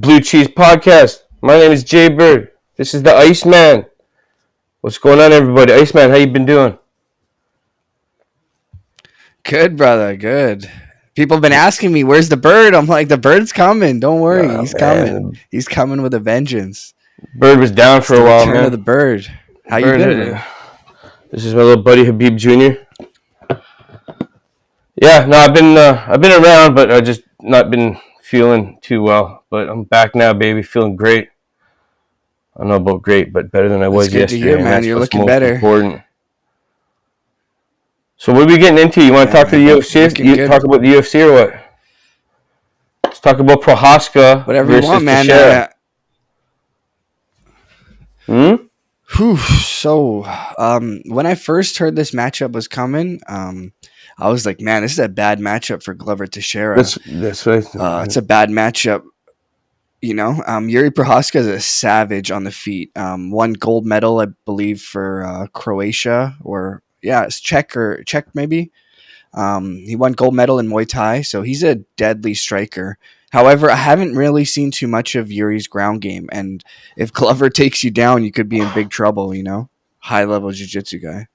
Blue Cheese Podcast. My name is Jay Bird. This is the Iceman. What's going on, everybody? Iceman, how you been doing? Good, brother. Good. People have been asking me, "Where's the bird?" I'm like, "The bird's coming. Don't worry, he's coming. He's coming with a vengeance." Bird was down for a while, man. Return of the bird. How you been, man? This is my little buddy Habib Jr. Yeah, no, I've been around, but I just not been feeling too well. But I'm back now, baby, feeling great. I don't know about great, but better than I was yesterday. Good to hear, man. You're looking better. Important. So what are we getting into? You want to talk to the UFC? You talk about the UFC or what? Let's talk about Prochazka whatever you want, man. So, when I first heard this matchup was coming, I was like, man, this is a bad matchup for Glover Teixeira. That's right. It's a bad matchup. You know, Jiří Prochazka is a savage on the feet. Won gold medal, I believe, for Croatia it's Czech maybe. He won gold medal in Muay Thai, so he's a deadly striker. However, I haven't really seen too much of Yuri's ground game, and if Glover takes you down, you could be in big trouble, you know? High-level jiu-jitsu guy.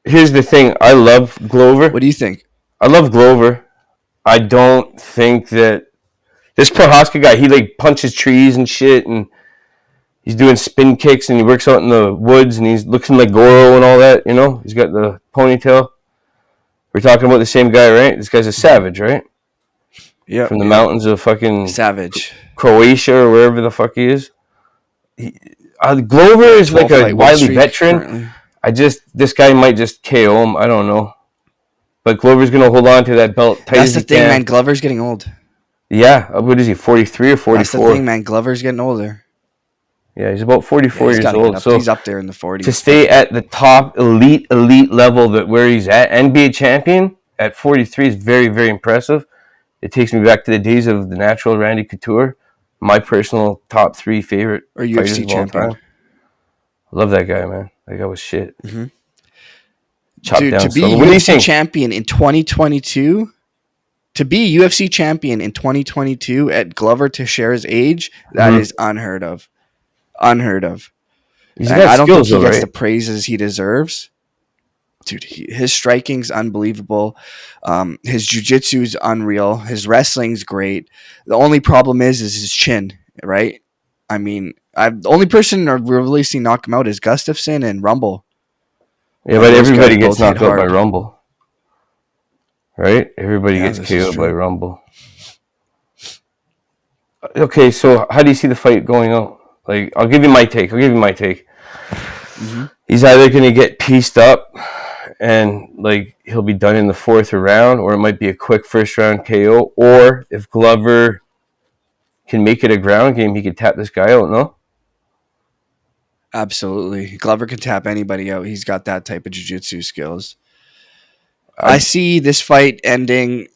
Here's the thing. I love Glover. What do you think? I love Glover. I don't think that this Prochazka guy, he like punches trees and shit, and he's doing spin kicks, and he works out in the woods, and he's looking like Goro and all that, you know? He's got the ponytail. We're talking about the same guy, right? This guy's a savage, right? Yeah. From the mountains of fucking savage Croatia or wherever the fuck he is. Glover is like a wily veteran. Currently. This guy might just KO him. I don't know. But Glover's going to hold on to that belt tight as he can. That's the thing, man. Glover's getting old. Yeah. What is he, 43 or 44? That's the thing, man. Glover's getting older. Yeah, he's about 44 years old. So he's up there in the 40s. To stay at the top elite level where he's at and be a champion at 43 is very, very impressive. It takes me back to the days of the natural Randy Couture, my personal top 3 favorite or UFC champion. I love that guy, man. That guy was shit. Mm-hmm. Dude, to be UFC champion in 2022, at Glover Teixeira's age, that is unheard of. Unheard of. I don't think he gets the praises he deserves. Dude, his striking's unbelievable. His jiu-jitsu's unreal. His wrestling's great. The only problem is his chin, right? I mean, the only person I've really seen knock him out is Gustafsson and Rumble. Yeah, but everybody gets knocked out by Rumble. Right? Everybody gets KO'd by Rumble. Okay, so how do you see the fight going out? Like, I'll give you my take. Mm-hmm. He's either going to get pieced up and, like, he'll be done in the 4th round, or it might be a quick first-round KO, or if Glover can make it a ground game, he could tap this guy out, no? Absolutely. Glover can tap anybody out. He's got that type of jiu-jitsu skills. I see this fight ending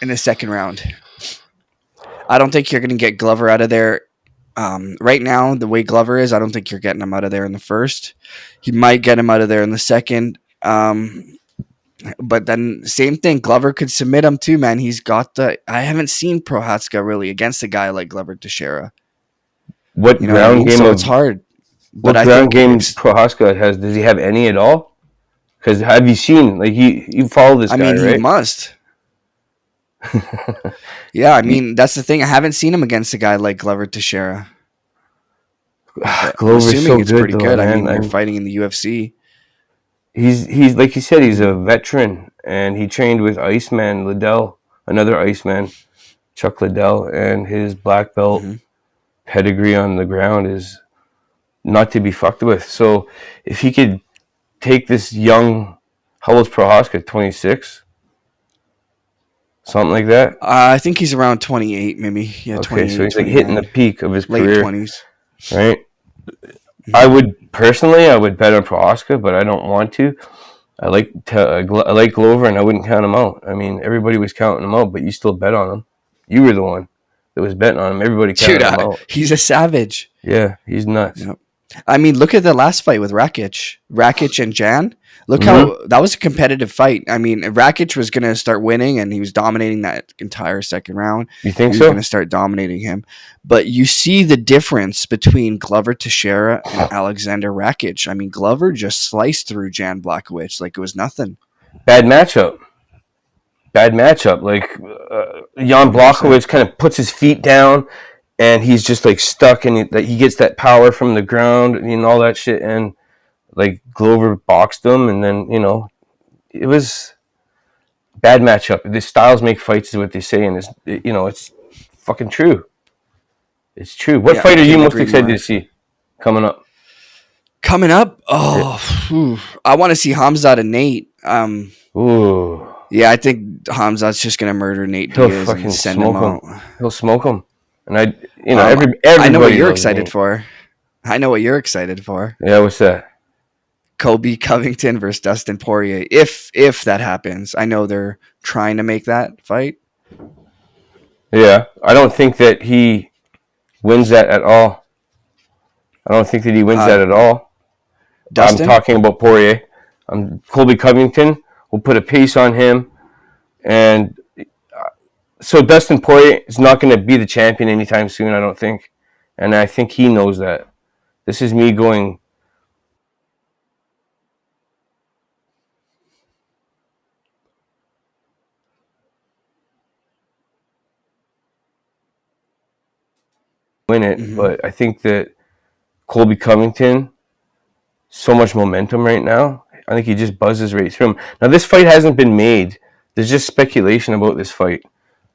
in the 2nd round. I don't think you're going to get Glover out of there. Right now, the way Glover is, I don't think you're getting him out of there in the 1st. You might get him out of there in the 2nd. But then, same thing. Glover could submit him too, man. He's got I haven't seen Prochazka really against a guy like Glover Teixeira. What ground game? So it's hard. What ground games Prochazka has? Does he have any at all? Because have you seen, like, you follow this guy, right? I mean, he must. Yeah, I mean, that's the thing. I haven't seen him against a guy like Glover Teixeira. Glover's so it's good, pretty good. Man. I mean, they're fighting in the UFC. He's like you said, he's a veteran, and he trained with Iceman Liddell, another Iceman, Chuck Liddell, and his black belt pedigree on the ground is not to be fucked with. So if he could take this young, how old's Prochazka, 26? Something like that? I think he's around 28, maybe. Yeah, okay, 28, so he's like hitting the peak of his career. Late 20s. Right? I would bet on Prochazka, but I don't want to. I like Glover, and I wouldn't count him out. I mean, everybody was counting him out, but you still bet on him. You were the one that was betting on him. Everybody counted him out. He's a savage. Yeah, he's nuts. Yep. I mean, look at the last fight with Rakic and Jan. Look Hmm. how that was a competitive fight. I mean, Rakic was going to start winning, and he was dominating that entire second round. You think He was going so? to start dominating him. But you see the difference between Glover Teixeira and Alexander Rakic. I mean, Glover just sliced through Jan Blachowicz like it was nothing. Bad matchup. Bad matchup. Like Jan 100%. Blachowicz kind of puts his feet down, and he's just like stuck, and he gets that power from the ground and all that shit. And like Glover boxed him, and then it was bad matchup. The styles make fights, is what they say, and it's fucking true. It's true. What Yeah, I fight are you couldn't most agree excited to more. see coming up? Coming up, Yeah. I want to see Hamzat and Nate. Ooh, Yeah, I think Hamzat's just gonna murder Nate he'll Diaz and fucking send him smoke him. out. He'll smoke him. And Um, I know what everybody you're loves excited Nate. for. I know what you're excited for. Yeah, what's that? Colby Covington versus Dustin Poirier. If that happens, I know they're trying to make that fight. Yeah, I don't think that he wins that at all. I don't think that he wins Uh, that at all. I'm Dustin. talking about Poirier. Colby Covington will put a pace on him, and so Dustin Poirier is not going to be the champion anytime soon. I don't think, and I think he knows that. This is me going. Win it, Hmm. but I think that Colby Covington, so much momentum right now. I think he just buzzes right through him. Now this fight hasn't been made. There's just speculation about this fight.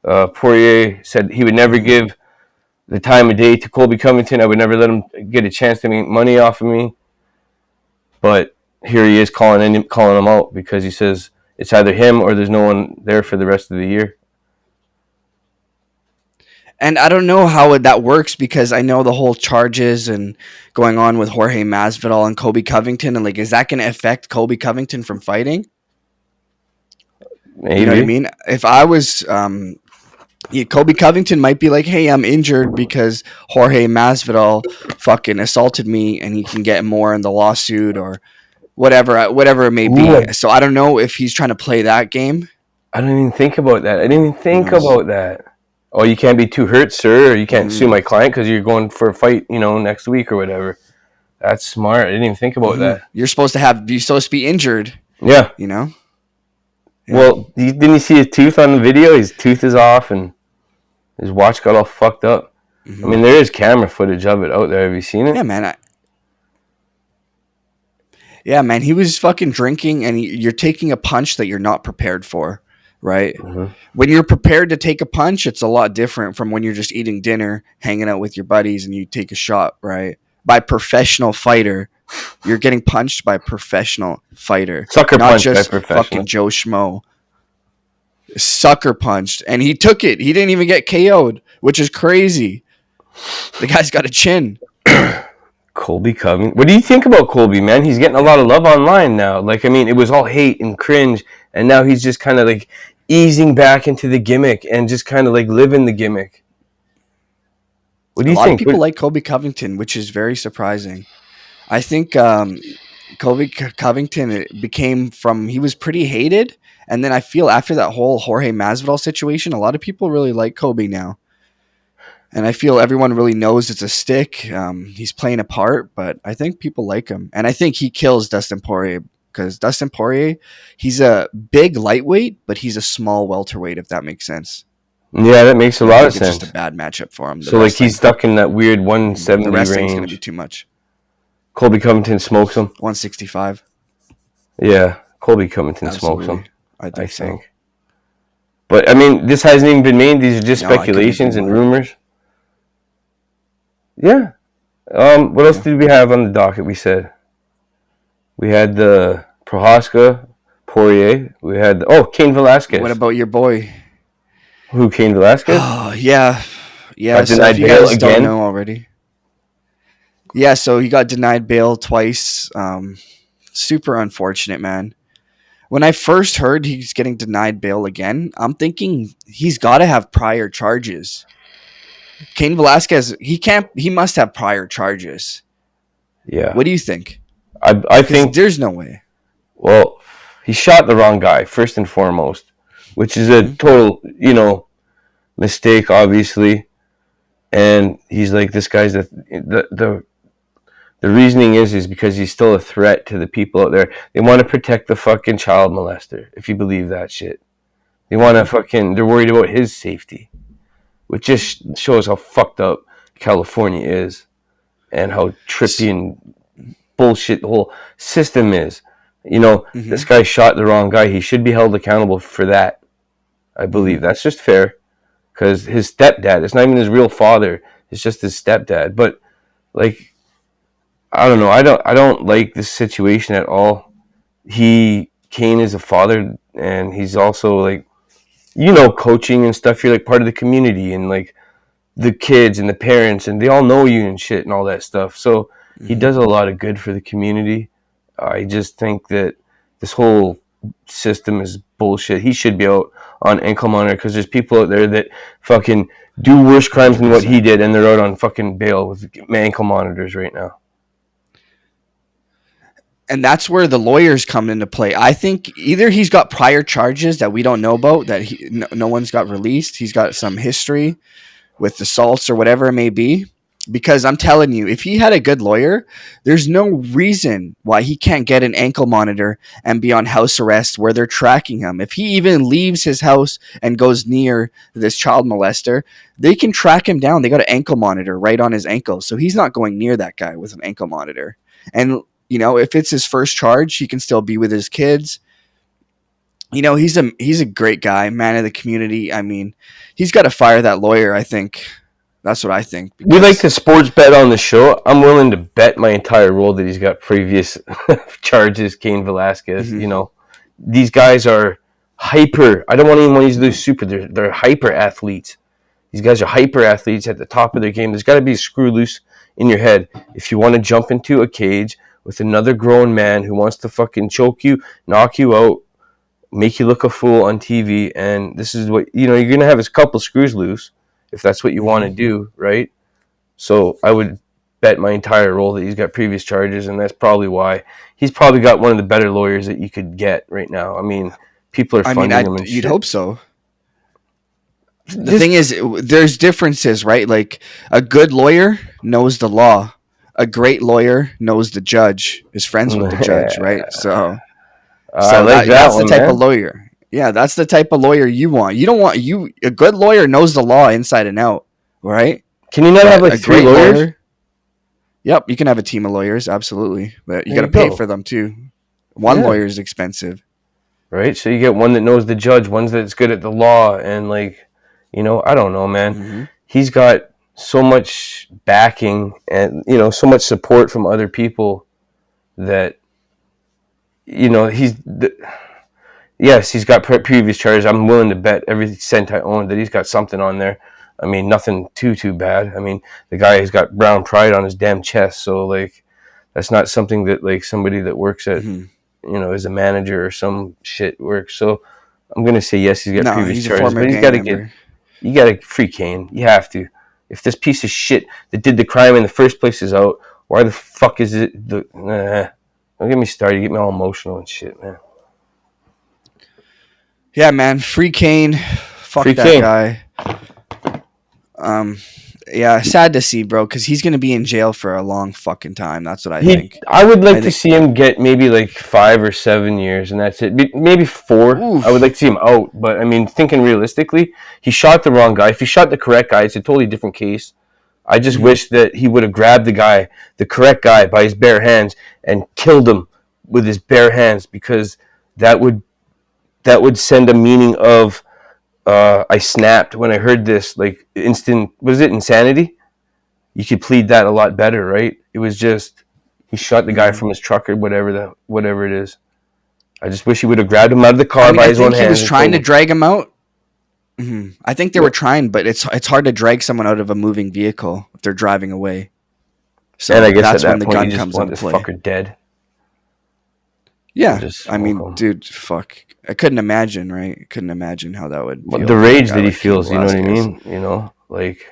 Poirier said he would never Hmm. give the time of day to Colby Covington. I would never let him get a chance to make money off of me. But here he is calling him out because he says it's either him or there's no one there for the rest of the year. And I don't know how that works because I know the whole charges and going on with Jorge Masvidal and Colby Covington, and like, is that going to affect Colby Covington from fighting? You know what I Maybe. mean? If I was yeah, Colby Covington might be like, "Hey, I'm injured because Jorge Masvidal fucking assaulted me, and he can get more in the lawsuit or whatever it may be." Ooh, So I don't know if he's trying to play that game. I don't even think about that. I didn't even Who think knows? about that. Oh, you can't be too hurt, sir, or you can't sue Hmm. my client because you're going for a fight, next week or whatever. That's smart. I didn't even think about Hmm. that. You're supposed to be injured. Yeah. You know? Yeah. Well, didn't you see his tooth on the video? His tooth is off and his watch got all fucked up. I Hmm. mean, there is camera footage of it out there. Have you seen it? Yeah, man. Yeah, man. He was fucking drinking, and you're taking a punch that you're not prepared for, right? Hmm. When you're prepared to take a punch, it's a lot different from when you're just eating dinner, hanging out with your buddies, and you take a shot, right? By professional fighter. You're getting punched by a professional fighter, Sucker not punch by just fucking professional. Joe Schmo. Sucker punched, and he took it. He didn't even get KO'd, which is crazy. The guy's got a chin. Colby Covington. What do you think about Colby, man? He's getting a lot of love online now. Like, I mean, it was all hate and cringe, and now he's just kind of like easing back into the gimmick and just kind of like living the gimmick. What do A you lot of think? people like Colby Covington, which is very surprising. I think Colby Covington became from he was pretty hated, and then I feel after that whole Jorge Masvidal situation, a lot of people really like Colby now, and I feel everyone really knows it's a stick. He's playing a part, but I think people like him, and I think he kills Dustin Poirier because Dustin Poirier, he's a big lightweight, but he's a small welterweight, if that makes sense. Yeah, that makes a And I lot of think it's just a sense. bad matchup for him. So, like, he's stuck in that weird The 170 wrestling's going to be range. too much. Colby Covington smokes him. 165, Yeah, Colby Covington smokes him, absolutely. I I think so. think. But, I mean, this hasn't even been made. These are just No, I couldn't agree speculations and more. rumors. Yeah. What else Yeah. did we have on the docket? We said we had the Prohaska, Poirier. We had Cain What Velasquez. about your boy? Who? Cain Velasquez Oh, yeah. Yeah, got so if denied you bail guys don't again. know already. Yeah, so he got denied bail twice. Super unfortunate, man. When I first heard he's getting denied bail again, I'm thinking he's got to have prior charges. Cain Velasquez, he must have prior charges. Yeah. What do you think? I Because think, there's no way. well, he shot the wrong guy, first and foremost, which is a Mm-hmm. total, mistake, obviously. And he's like, this guy's the reasoning is because he's still a threat to the people out there. They want to protect the fucking child molester, if you believe that shit. They want to Mm-hmm. they're worried about his safety, which just shows how fucked up California is and how trippy and bullshit the whole system is. Mm-hmm. This guy shot the wrong guy. He should be held accountable for that. I Mm-hmm. believe that's just fair because his stepdad. It's not even his real father. It's just his stepdad. But like, I don't know. I don't like this situation at all. Cain is a father, and he's also like, coaching and stuff. You're like part of the community, and like the kids and the parents, and they all know you and shit and all that stuff. So he Mm-hmm. does a lot of good for the community. I just think that this whole system is bullshit. He should be out on ankle monitor because there's people out there that fucking do worse crimes than what he 100%. did, and they're out on fucking bail with ankle monitors right now. And that's where the lawyers come into play. I think either he's got prior charges that we don't know about that no one's got released. He's got some history with assaults or whatever it may be. Because I'm telling you, if he had a good lawyer, there's no reason why he can't get an ankle monitor and be on house arrest where they're tracking him. If he even leaves his house and goes near this child molester, they can track him down. They got an ankle monitor right on his ankle. So he's not going near that guy with an ankle monitor. And, if it's his first charge, he can still be with his kids. He's a great guy, man of the community. I mean, he's got to fire that lawyer, I think. That's what I think We like because to sports bet on the show. I'm willing to bet my entire role that he's got previous charges. Cain Velasquez, mhm. these guys are hyper. I don't even want to use the super. They're hyper athletes. These guys are hyper athletes at the top of their game. There's got to be a screw loose in your head if you want to jump into a cage with another grown man who wants to fucking choke you, knock you out, make you look a fool on TV. And this is what you're gonna have a couple screws loose if that's what you want to Mhm. do, right? So I would bet my entire role that he's got previous charges, and that's probably why he's probably got one of the better lawyers that you could get right now. I mean, people are I mean, funding him and you'd shit. hope so. The Just thing is, there's differences, right? Like a good lawyer knows the law. A great lawyer knows the judge, is friends with the judge, right? So, I so like that that that's the one, type of man. lawyer. Yeah, that's the type of lawyer you want. You don't want you a good lawyer knows the law inside and out, right? Can you not have But like a three great lawyers? lawyer, yep, you can have a team of lawyers, absolutely, but you There got you to pay go. for them too. One Yeah. lawyer is expensive. Right. So you get one that knows the judge, one that's good at the law, and like, I don't know, man. Mm-hmm. He's got so much backing and so much support from other people that yes, he's got previous charges. I'm willing to bet every cent I own that he's got something on there. I mean, nothing too bad. I mean, the guy has got brown pride on his damn chest, so like, that's not something that like somebody that works at Mm-hmm. as a manager or some shit works. So I'm gonna say yes, he's got No, previous he's a charges, former but gang member. you gotta free Cain. You have to. If this piece of shit that did the crime in the first place is out, why the fuck is it don't get me started. You get me all emotional and shit, man. Yeah, man, free Kane. Free Fuck that Cain. guy. Um, yeah, sad to see, bro, because he's gonna be in jail for a long fucking time. That's what I think. I would I like to think. see him get maybe like 5 or 7 years, and that's it. Maybe 4. I would like to Oof. see him out, but I mean, thinking realistically, he shot the wrong guy. If he shot the correct guy, it's a totally different case. I just Mhm. wish that he would have grabbed the correct guy, by his bare hands and killed him with his bare hands, because that would send a meaning of I snapped when I heard this. Like, instant, was it insanity? You could plead that a lot better, right? It was just he shot the guy Mhm. from his truck or whatever it is. I just wish he would have grabbed him out of the I car mean, by I his own think he was hands and trying killed to him. drag him out. I think they Yeah. were trying, but it's hard to drag someone out of a moving vehicle if they're driving away. And I So guess at that's when that the point you gun just comes want into this play. fucker dead and Yeah, just I smoke mean, him. dude, fuck. I couldn't imagine, right? I couldn't imagine how that would The feel for a rage guy that he like Cain feels, you know what I Velasquez. mean? Like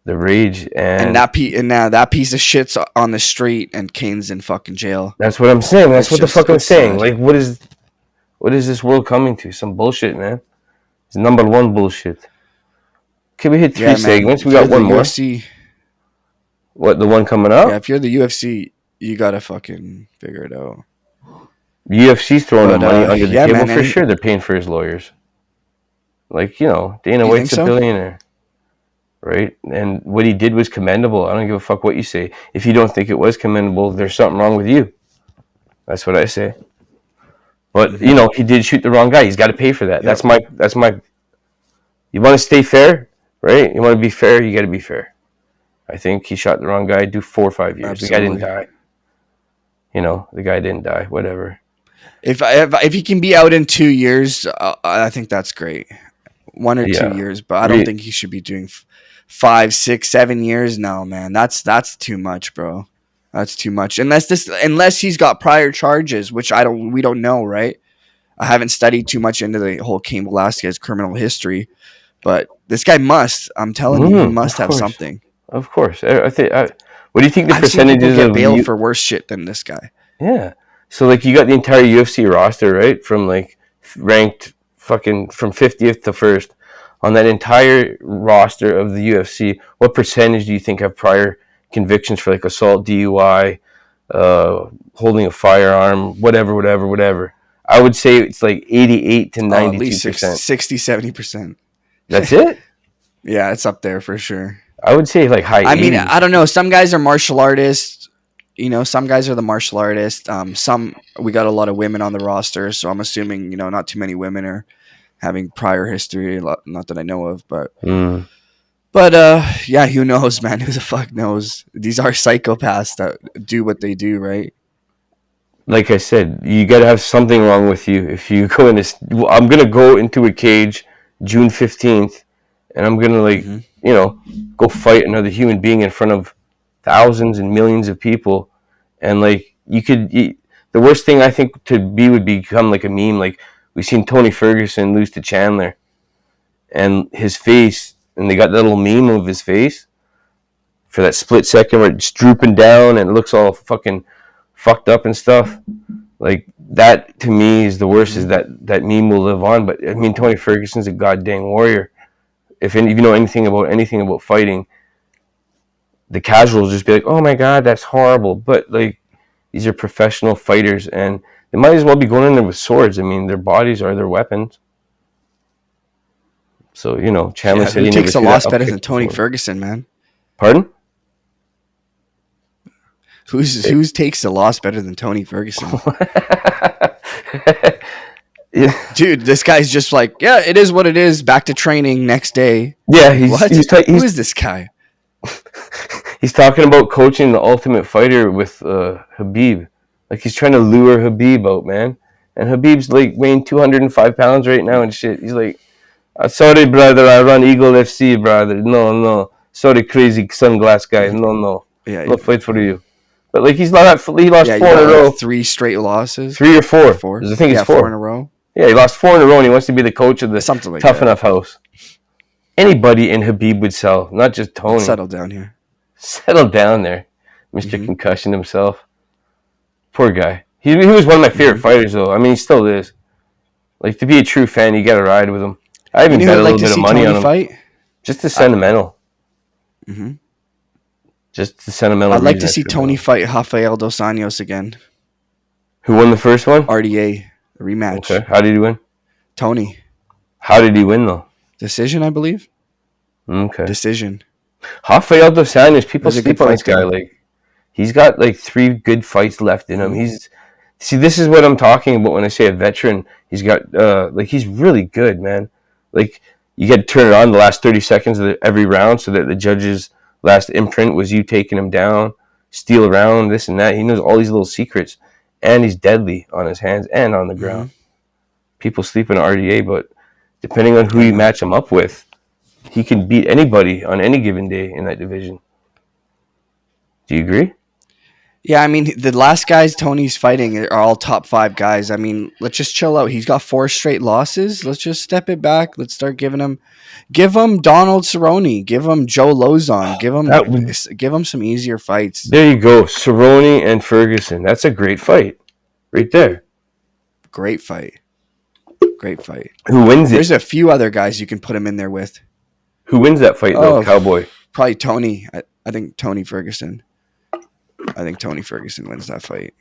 the rage, And and that piece of shit's on the street, and Cain's in fucking jail. that's what I'm saying. That's It's what the just, fuck I'm it's saying. sad. Like, what is this world coming to? Some bullshit, man. It's number one bullshit. Okay, we hit three Yeah, man. segments. We If got you're the one more. UFC, What, the one coming yeah, up? if you're the UFC, you gotta fucking figure it out. UFC's throwing him But money under the yeah, table man. for sure. They're paying for his lawyers. Like, Dana You think White's a so? billionaire, right? And what he did was commendable. I don't give a fuck what you say. If you don't think it was commendable, there's something wrong with you. That's what I say. But Mm-hmm. he did shoot the wrong guy. He's got to pay for that. Yep. That's my. You want to stay fair, right? You want to be fair. You got to be fair. I think he shot the wrong guy. Do 4 or 5 years. Absolutely. The guy didn't die. The guy didn't die. Whatever. If he can be out in 2 years, I think that's great. 1 or 2 Yeah. years, but I don't think he should be doing 5, 6, 7 years. No, man, that's too much, bro. That's too much. Unless he's got prior charges, which we don't know, right? I haven't studied too much into the whole Cain Velasquez criminal history, but this guy must. I'm telling you, he must Of have course. something. Of course. I think. What do you think the I've seen people percentages get of bail for worse shit than this guy. Yeah. So like you got the entire UFC roster, right? From like ranked fucking from 50th to 1st. On that entire roster of the UFC, what percentage do you think have prior convictions for like assault, DUI, holding a firearm, whatever? I would say it's like 88 to 92%. At least 60, 70%. That's it? Yeah, it's up there for sure. I would say like high 80s. I mean, I don't know. Some guys are martial artists. Some guys are the martial artists. We got a lot of women on the roster, so I'm assuming, not too many women are having prior history. Not that I know of, but yeah, who knows, man? Who the fuck knows? These are psychopaths that do what they do, right? Like I said, you got to have something wrong with you if you go in I'm going to go into a cage June 15th and I'm going to go fight another human being in front of thousands and millions of people. And like the worst thing I think would become like a meme. Like we've seen Tony Ferguson lose to Chandler and his face, and they got that little meme of his face for that split second where it's drooping down and it looks all fucking fucked up and stuff. Like that to me is the worst. Is that meme will live on. But I mean, Tony Ferguson's a goddamn warrior. If you know anything about fighting, the casuals just be like, "Oh my god, that's horrible." But like, these are professional fighters, and they might as well be going in there with swords. I mean, their bodies are their weapons. So Chandler said he takes a loss better than Tony Ferguson, man. Pardon? Who's takes a loss better than Tony Ferguson? Yeah. Dude, this guy's just like, yeah, it is what it is. Back to training next day. Yeah, who is this guy? He's talking about coaching the Ultimate Fighter with Khabib. Like he's trying to lure Khabib out, man. And Khabib's like weighing 205 pounds right now and shit. He's like, sorry, brother, I run Eagle FC, brother. No. Sorry, crazy sunglass guy. No. Yeah, no fight for you. But like he lost 4 in a row. 3 straight losses. 3 or 4. 4. I think it's 4. 4 in a row. Yeah, he lost 4 in a row and he wants to be the coach of the Tough Enough house. Anybody in Khabib would sell, not just Tony. Settle down here. Settle down there, Mr. Concussion himself. Poor guy. He was one of my favorite fighters, though. I mean, he still is. Like, to be a true fan, you got to ride with him. I even bet a little bit of money on him. Fight? Just the sentimental. Just the sentimental. I'd like to see Tony fight Rafael dos Anjos again. Who won the first one? RDA. A rematch. Okay. How did he win? Tony. How did he win, though? Decision, I believe. Okay. Decision. Rafael dos Anjos, people sleep on this guy. Like, he's got like 3 good fights left in him. This is what I'm talking about when I say a veteran. He's got he's really good, man. Like, you got to turn it on the last 30 seconds of every round so that the judge's last imprint was you taking him down, steal around, this and that. He knows all these little secrets, and he's deadly on his hands and on the ground. People sleep on RDA, but depending on who you match him up with, he can beat anybody on any given day in that division. Do you agree? Yeah, I mean, the last guys Tony's fighting are all top 5 guys. I mean, let's just chill out. He's got 4 straight losses. Let's just step it back. Let's start give him Donald Cerrone, give him Joe Lozon, That would, give him some easier fights. there you go, Cerrone and Ferguson. That's a great fight, right there. Great fight. Great fight. Who wins There's it? a few other guys you can put him in there with. Who wins that fight though, Oh, Cowboy? probably Tony. I think Tony Ferguson. I think Tony Ferguson wins that fight.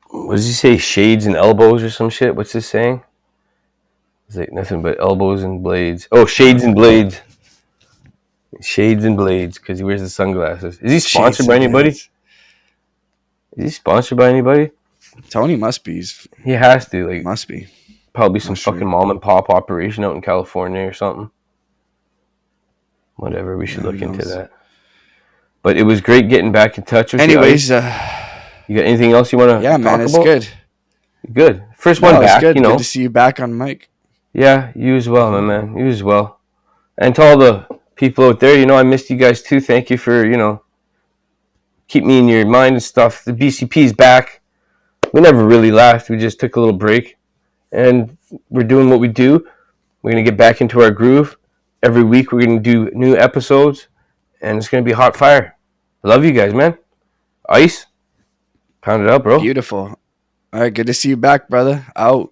What does he say? Shades and elbows or some shit? What's this saying? It's like nothing but elbows and blades. Oh, shades and blades. Shades and blades, because he wears the sunglasses. Is he sponsored Shades by and anybody? blades. Is he sponsored by anybody? Tony must be. He has to. Like, Must be. probably some Not sure. fucking mom and pop operation out in California or something. Whatever, we should Yeah, look who into knows? that. But it was great getting back in touch with Anyways, you. You got anything else you want to yeah, talk man, it's about? good. Good. First No, one it's back, good. you know. Good to see you back on mic. Yeah, you as well, my man. You as well. And to all the people out there, I missed you guys too. Thank you for, keep me in your mind and stuff. The BCP's back. We never really left. We just took a little break. And we're doing what we do. We're going to get back into our groove. Every week we're going to do new episodes. And it's going to be hot fire. I love you guys, man. Ice. Pound it up, bro. Beautiful. All right, good to see you back, brother. Out.